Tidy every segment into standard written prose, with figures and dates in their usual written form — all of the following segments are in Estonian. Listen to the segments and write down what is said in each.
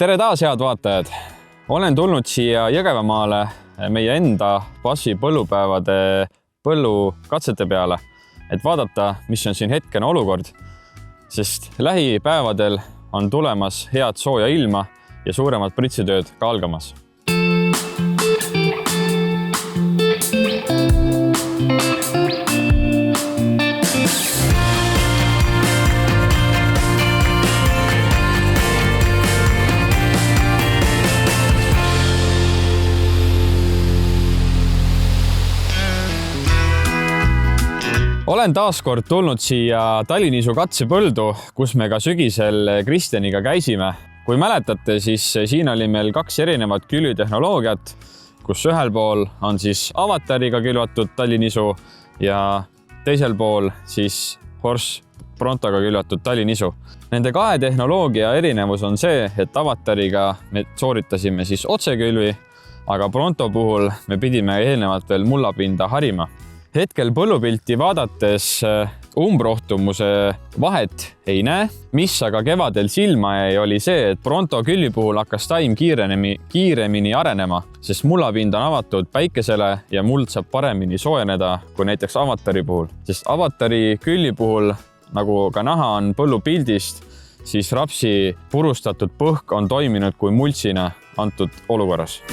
Tere taas, head vaatajad! Olen tulnud siia Jõgevamaale meie enda BASF-i põllupäevade põllukatsete peale, et vaadata, mis on siin hetkene olukord, sest lähipäevadel on tulemas head sooja ilma ja suuremad pritsitööd ka algamas. Olen taaskord tulnud siia Tallinnisu katsepõldu, kus me ka sügisel Kristjaniga käisime. Kui mäletate, siis siin oli meil 2 erinevat külvitehnoloogiat, kus ühel pool on siis avatariga külvatud Tallinnisu ja teisel pool siis Horse Prontoga külvatud Tallinnisu. Nende 2 tehnoloogia erinevus on see, et avatariga me sooritasime siis otsekülvi, aga Pronto puhul me pidime eelnevalt veel mullapinda harima. Hetkel põllupilti vaadates umbrohtumuse vahet ei näe, mis aga kevadel silma jäi, oli see, et Pronto külvi puhul hakkas taim kiiremini arenema, sest mullapind on avatud päikesele ja muld saab paremini soojeneda kui näiteks avatari puhul. Sest avatari külvi puhul, nagu ka näha on põllupildist, siis rapsi purustatud põhk on toiminud kui multsina antud olukorras.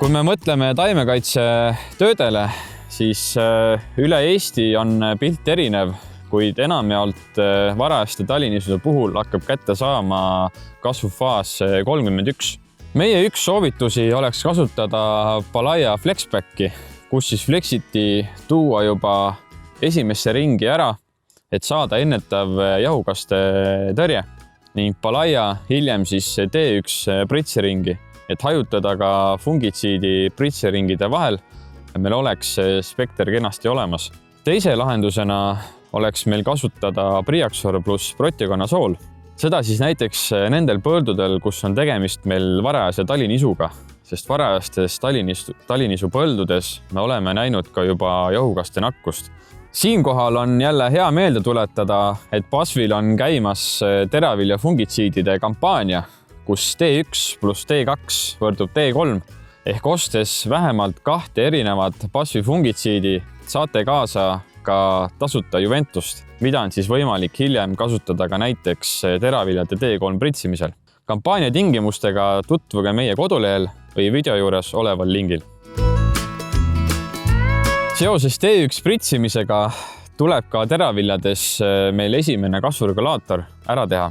Kui me mõtleme taimekaitse töödele, siis üle Eesti on pilt erinev, kuid enamjaolt varajaste Tallinnisude puhul hakkab kätte saama kasvufaas 31. Meie üks soovitusi oleks kasutada Palaia Flexbacki, kus siis Flexiti tuua juba esimesse ringi ära, et saada ennetav jahukaste tõrje ning Palaia hiljem siis T1 pritsiringi, et hajutada ka fungitsiidi pritsiringide vahel, meil oleks spekter kenasti olemas. Teise lahendusena oleks meil kasutada Priaxor pluss Protegonasool. Seda siis näiteks nendel põldudel, kus on tegemist meil varajase Tallinnisuga, sest varajastes Tallinnisu põldudes me oleme näinud ka juba jahukaste nakkust. Siinkohal on jälle hea meelde tuletada, et BASF-il on käimas teravilja fungitsiidide kampaania, kus T1 pluss T2 võrdub T3 ehk ostes vähemalt 2 erinevat BASF-i fungitsiidi saate kaasa ka tasuta Juventust, mida on siis võimalik hiljem kasutada ka näiteks teraviljade T3 pritsimisel. Kampaania tingimustega tutvuge meie kodulehel või video juures oleval lingil. Seoses T1 pritsimisega tuleb ka teraviljades meil esimene kasvuregulaator ära teha.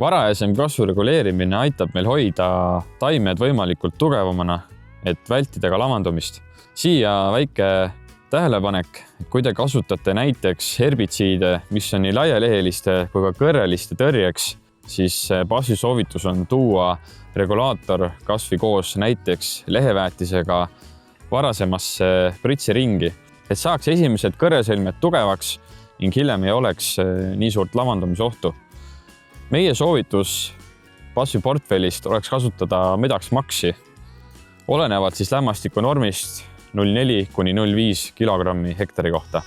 Varajasem kasvu reguleerimine aitab meil hoida taimed võimalikult tugevamana, et vältida ka lavandumist. Siia väike tähelepanek, kui te kasutate näiteks herbitsiide, mis on nii laialeheliste kui ka kõrreliste tõrjeks, siis BASF-i soovitus on tuua regulaator kasvi koos näiteks leheväetisega varasemasse pritsiringi, et saaks esimesed kõrresõlmed tugevaks ning hiljem ei oleks nii suurt lavandumisohtu. Meie soovitus BASF-i portfellist oleks kasutada Medax Maxi, olenevalt siis lämmastiku normist 0,4 kuni 0,5 kilogrammi hektari kohta.